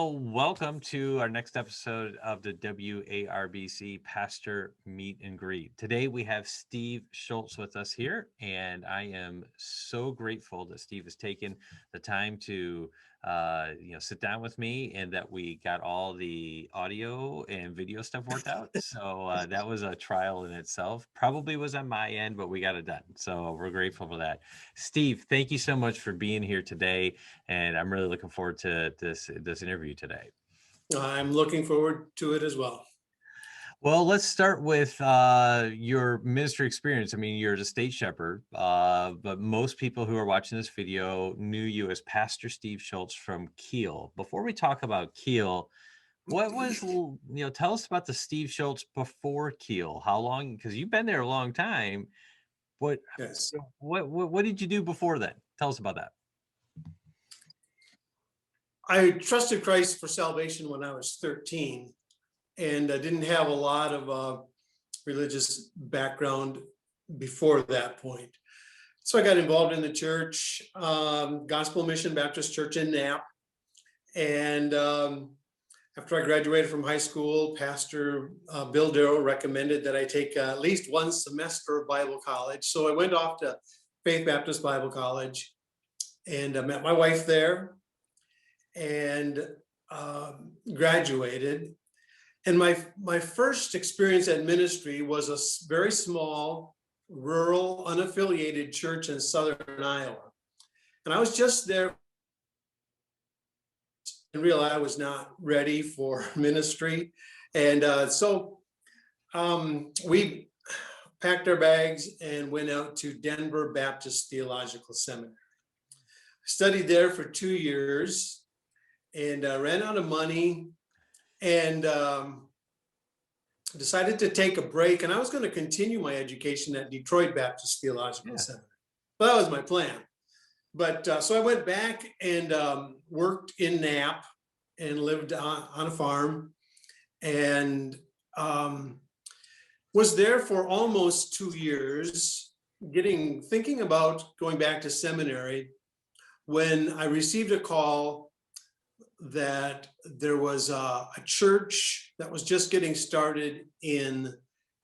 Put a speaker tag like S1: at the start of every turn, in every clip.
S1: Well, welcome to our next episode of the WARBC Pastor Meet and Greet. Today we have Steve Schultz with us here, and I am so grateful that Steve has taken the time to sit down with me and that we got all the audio and video stuff worked out. So that was a trial in itself. Probably was on my end, but we got it done. So we're grateful for that. Steve, thank you so much for being here today. And I'm really looking forward to this interview today.
S2: I'm looking forward to it as well.
S1: Well, let's start with your ministry experience. I mean, you're the state shepherd, but most people who are watching this video knew you as Pastor Steve Schultz from Kiel. Before we talk about Kiel, what was, tell us about the Steve Schultz before Kiel. How long, because you've been there a long time.
S2: Yes.
S1: What did you do before then? Tell us about that.
S2: I trusted Christ for salvation when I was 13, and I didn't have a lot of religious background before that point. So I got involved in the church, Gospel Mission Baptist Church in Knapp. And after I graduated from high school, Pastor Bill Darrow recommended that I take at least one semester of Bible college. So I went off to Faith Baptist Bible College and met my wife there and graduated. And my first experience at ministry was a very small, rural, unaffiliated church in southern Iowa. And I was just there and realized I was not ready for ministry. And so we packed our bags and went out to Denver Baptist Theological Seminary. I studied there for 2 years and ran out of money and decided to take a break. And I was going to continue my education at Detroit Baptist Theological Seminary. Well, that was my plan. But so I went back and worked in Knapp and lived on a farm and was there for almost 2 years, thinking about going back to seminary when I received a call that there was a church that was just getting started in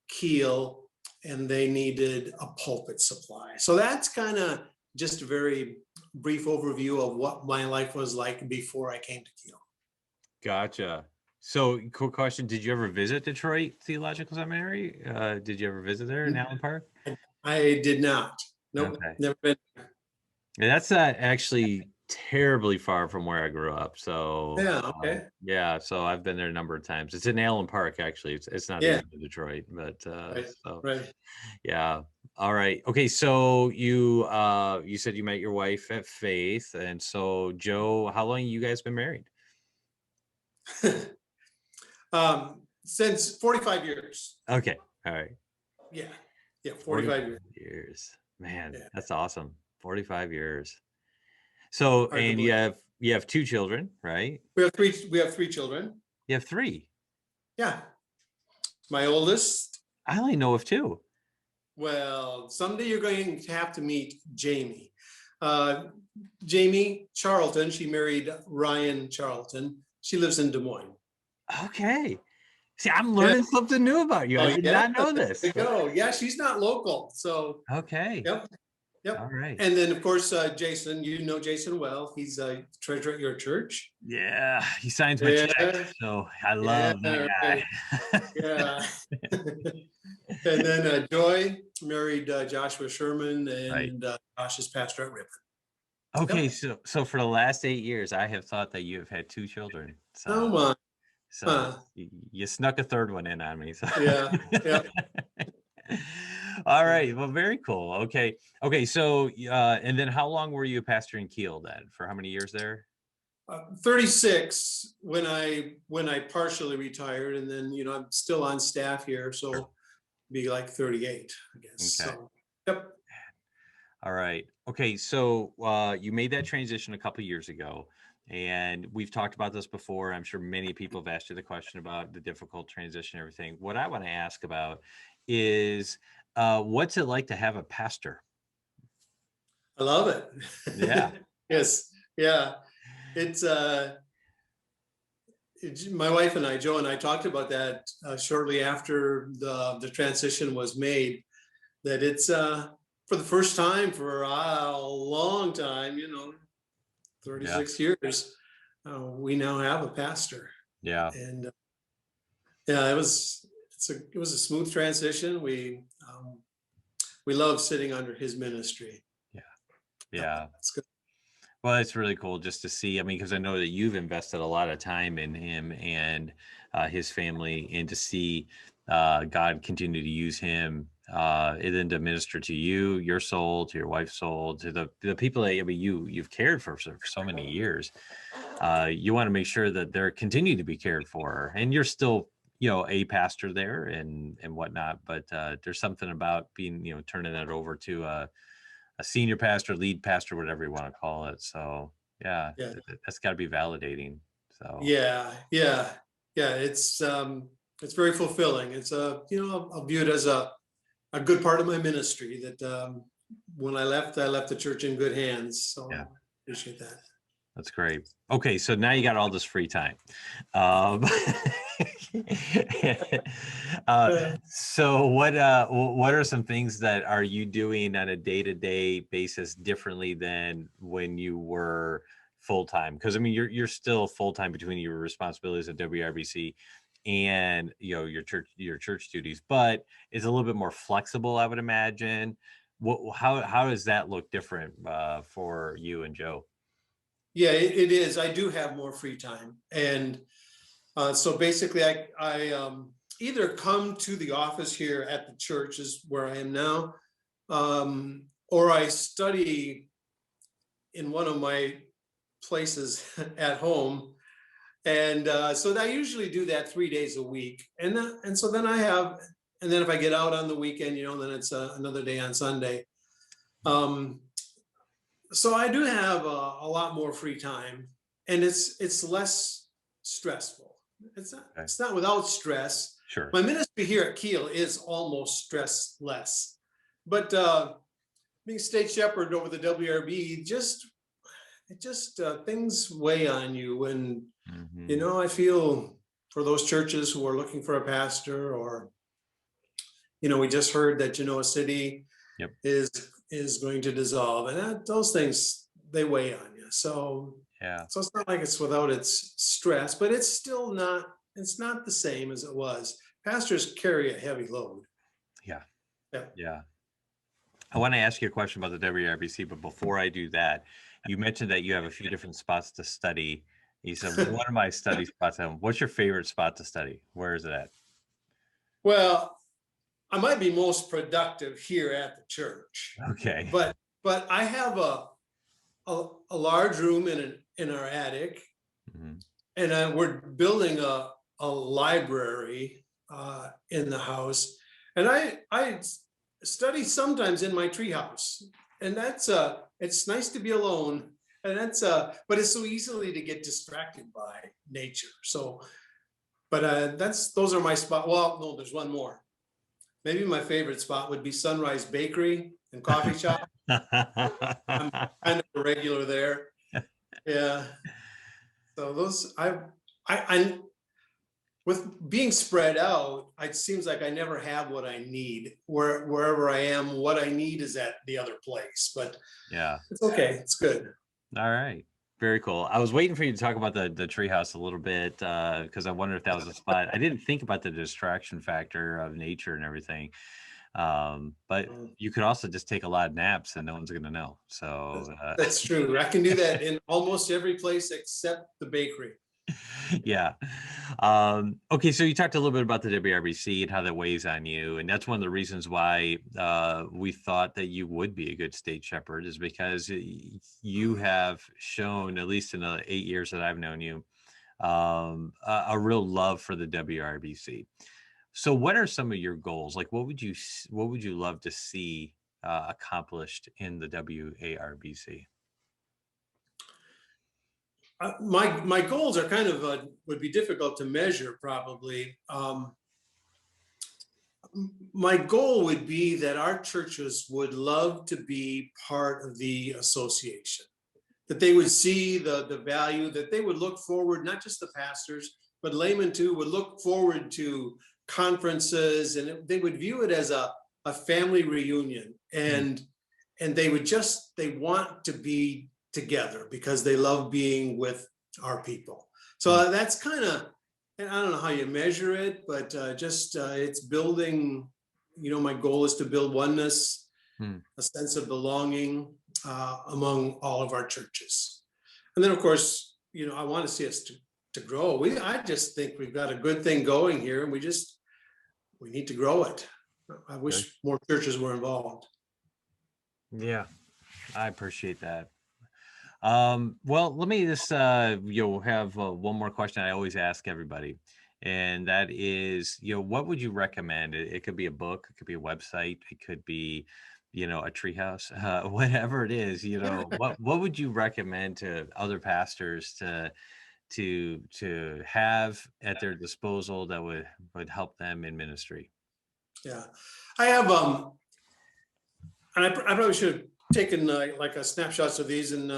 S2: Kiel and they needed a pulpit supply. So that's kind of just a very brief overview of what my life was like before I came to Kiel.
S1: Gotcha. So, quick question: did you ever visit Detroit Theological Seminary? Did you ever visit there in Allen Park?
S2: I did not. Nope,
S1: okay.
S2: Never been.
S1: And that's actually terribly far from where I grew up. So
S2: yeah, okay.
S1: So I've been there a number of times. It's in Allen Park, actually. It's not even in Detroit, but
S2: right.
S1: Yeah. All right. Okay. So you said you met your wife at Faith, and so Joe, how long you guys been married?
S2: Since 45 years.
S1: Okay. All right.
S2: Yeah. 45
S1: years. Man, that's awesome. 45 years. So, and you have 2 children, right?
S2: We have 3 children.
S1: You have 3?
S2: Yeah. My oldest.
S1: I only know of 2.
S2: Well, someday you're going to have to meet Jamie. Jamie Charlton, she married Ryan Charlton. She lives in Des Moines.
S1: Okay. See, I'm learning something new about you. I did not know this.
S2: There you go. Yeah, she's not local. So
S1: okay.
S2: Yep.
S1: All right.
S2: And then, of course, Jason, you know Jason well. He's a treasurer at your church.
S1: Yeah, he signs my check. So I love that guy.
S2: Yeah. And then Joy married Joshua Sherman, and Josh is pastor at Ripon.
S1: Okay, so for the last 8 years, I have thought that you have had 2 children. So, you snuck a third one in on me. So.
S2: Yeah.
S1: All right. Well, very cool. Okay. So, and then how long were you a pastor in Kiel then? For how many years there?
S2: 36 when I partially retired, and then I'm still on staff here, so be like 38, I guess.
S1: Okay.
S2: So, yep.
S1: All right. Okay. So you made that transition a couple of years ago, and we've talked about this before. I'm sure many people have asked you the question about the difficult transition and everything. What I want to ask about is what's it like to have a pastor?
S2: I love it.
S1: Yeah.
S2: Yes. Yeah. It's My wife and I, Joe and I, talked about that shortly after the transition was made, that it's for the first time for a long time, 36 years, we now have a pastor.
S1: Yeah.
S2: And yeah, it was a smooth transition. We love sitting under his ministry.
S1: Yeah. Yeah.
S2: It's good.
S1: Well, it's really cool just to see. I mean, because I know that you've invested a lot of time in him and his family, and to see God continue to use him, and then to minister to you, your soul, to your wife's soul, to the people that, I mean, you've cared for so many years. You want to make sure that they're continue to be cared for, and you're still, a pastor there and whatnot. But there's something about being, turning that over to a senior pastor, lead pastor, whatever you want to call it. So yeah,
S2: Yeah.
S1: that's got to be validating. So
S2: Yeah. It's very fulfilling. It's I'll view it as a good part of my ministry that when I left the church in good hands. So
S1: yeah,
S2: appreciate that.
S1: that's great. Okay, so now you got all this free time. Um, so what are some things that are you doing on a day-to-day basis differently than when you were full-time? Because I mean, you're still full-time between your responsibilities at WRBC and your church duties, but it's a little bit more flexible, I would imagine. How does that look different for you and Joe?
S2: Yeah, it is. I do have more free time, and so basically, I either come to the office here at the church, is where I am now, or I study in one of my places at home, and so I usually do that 3 days a week, and so then and then if I get out on the weekend, then it's another day on Sunday. So I do have a lot more free time, and it's less stressful. It's not without stress.
S1: Sure.
S2: My ministry here at Kiel is almost stressless, but being state shepherd over the WRB, things weigh on you, and I feel for those churches who are looking for a pastor, or we just heard that Genoa City is going to dissolve, and those things, they weigh on you. So it's not like it's without its stress, but it's not the same as it was. Pastors carry a heavy load.
S1: Yeah. I want to ask you a question about the WRBC, but before I do that, you mentioned that you have a few different spots to study. You said, one of my study spots. What's your favorite spot to study? Where is it at?
S2: Well, I might be most productive here at the church.
S1: Okay.
S2: But I have a large room in our attic, and we're building a library in the house, and I study sometimes in my treehouse, and that's it's nice to be alone, and that's but it's so easily to get distracted by nature. So, but those are my spot. Well, no, there's one more. Maybe my favorite spot would be Sunrise Bakery and Coffee Shop. I'm kind of a regular there. Yeah. So those, I with being spread out, it seems like I never have what I need. Wherever I am, what I need is at the other place. But
S1: yeah,
S2: it's okay. It's good.
S1: All right. Very cool. I was waiting for you to talk about the treehouse a little bit because I wondered if that was a spot. I didn't think about the distraction factor of nature and everything. But you could also just take a lot of naps and no one's going to know. So
S2: that's true. I can do that in almost every place except the bakery.
S1: Yeah. Okay, so you talked a little bit about the WRBC and how that weighs on you, and that's one of the reasons why we thought that you would be a good state shepherd, is because you have shown, at least in the 8 years that I've known you, a real love for the WRBC. So what are some of your goals? Like, what would you love to see accomplished in the WARBC?
S2: My goals are kind of would be difficult to measure, probably. My goal would be that our churches would love to be part of the association, that they would see the value, that they would look forward, not just the pastors, but laymen too would look forward to conferences, and they would view it as a family reunion, and they want to be together because they love being with our people. So that's kind of, and I don't know how you measure it, but it's building, my goal is to build oneness, a sense of belonging among all of our churches. And then of course, I want to see us to grow. I just think we've got a good thing going here, and we need to grow it. I wish more churches were involved.
S1: Yeah, I appreciate that. Well, let me just have one more question I always ask everybody, and that is, what would you recommend? It could be a book, it could be a website, it could be, a treehouse, whatever it is. What would you recommend to other pastors to have at their disposal that would help them in ministry?
S2: Yeah, I have and I probably should have taken like a snapshots of these and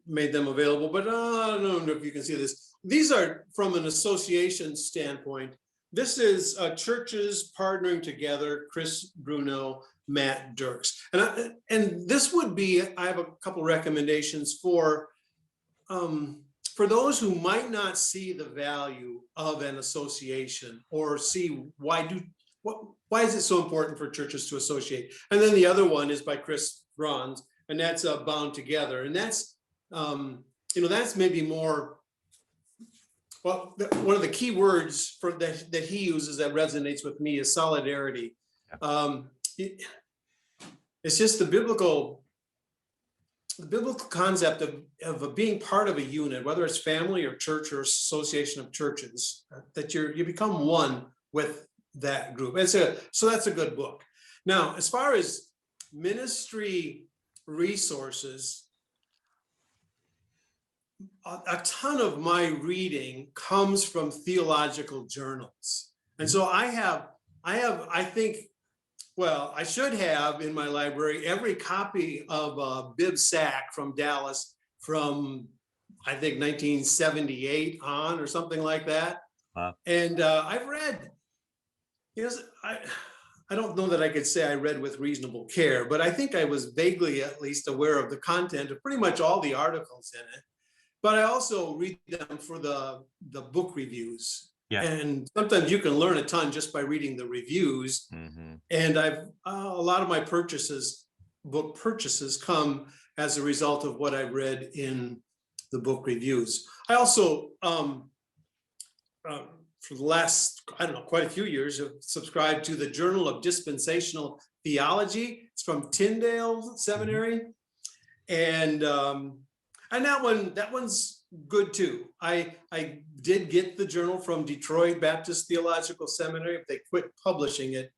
S2: made them available, but I don't know if you can see this. These are from an association standpoint. This is churches partnering together, Chris Bruno, Matt Dirks. And this would be, I have a couple recommendations for those who might not see the value of an association or see why is it so important for churches to associate. And then the other one is by Chris Bronze, and that's Bound Together. And that's, that's maybe more, well, one of the key words for that he uses that resonates with me is solidarity. It's just the biblical concept of being part of a unit, whether it's family or church or association of churches, that you become one with that group. And so that's a good book. Now, as far as ministry resources, a ton of my reading comes from theological journals. And so I think, well, I should have in my library every copy of Bib Sack from Dallas from, I think, 1978 on or something like that.
S1: Wow.
S2: And I've read, I don't know that I could say I read with reasonable care, but I think I was vaguely at least aware of the content of pretty much all the articles in it. But I also read them for the book reviews. Yeah. And sometimes you can learn a ton just by reading the reviews. Mm-hmm. And I've a lot of my book purchases come as a result of what I read in the book reviews. I also, for the last, quite a few years, have subscribed to the Journal of Dispensational Theology. It's from Tyndale Seminary. Mm-hmm. And that one's good too. I did get the journal from Detroit Baptist Theological Seminary. If they quit publishing it,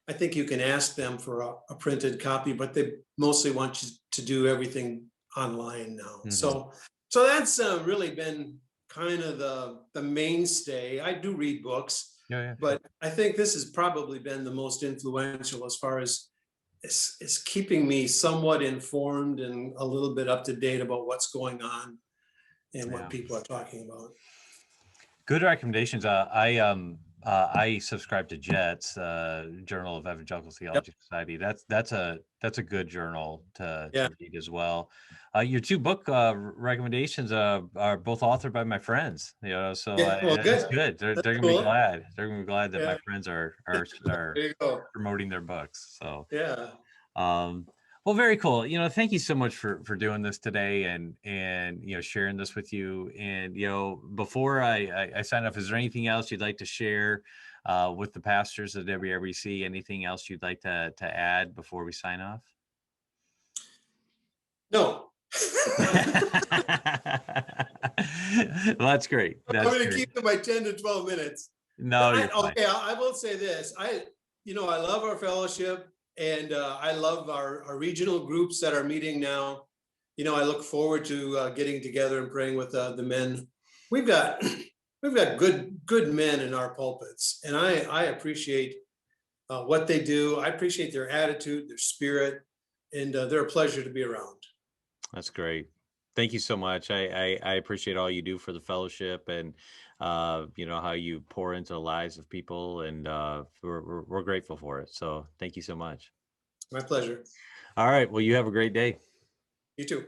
S2: I think you can ask them for a printed copy, but they mostly want you to do everything online now. Mm-hmm. So that's really been kind of the mainstay. I do read books, but I think this has probably been the most influential as far as it's keeping me somewhat informed and a little bit up to date about what's going on and what people are talking about.
S1: Good recommendations. I subscribe to JETS, Journal of Evangelical Theology Society. That's a good journal to read as well. Your two book recommendations are both authored by my friends. So it's good. They're gonna be glad. They're gonna be glad that my friends are promoting their books. So well, very cool. Thank you so much for doing this today and sharing this with you. And before I sign off, is there anything else you'd like to share with the pastors of WARBC? Anything else you'd like to add before we sign off?
S2: No.
S1: Well, that's great.
S2: I'm going to keep to my 10 to 12 minutes.
S1: No,
S2: I will say this. I love our fellowship. And I love our regional groups that are meeting now. I look forward to getting together and praying with the men. We've got good men in our pulpits, and I appreciate what they do. I appreciate their attitude, their spirit, and they're a pleasure to be around.
S1: That's great. Thank you so much. I appreciate all you do for the fellowship, and how you pour into the lives of people, and we're grateful for it. So thank you so much.
S2: My pleasure.
S1: All right. Well, you have a great day.
S2: You too.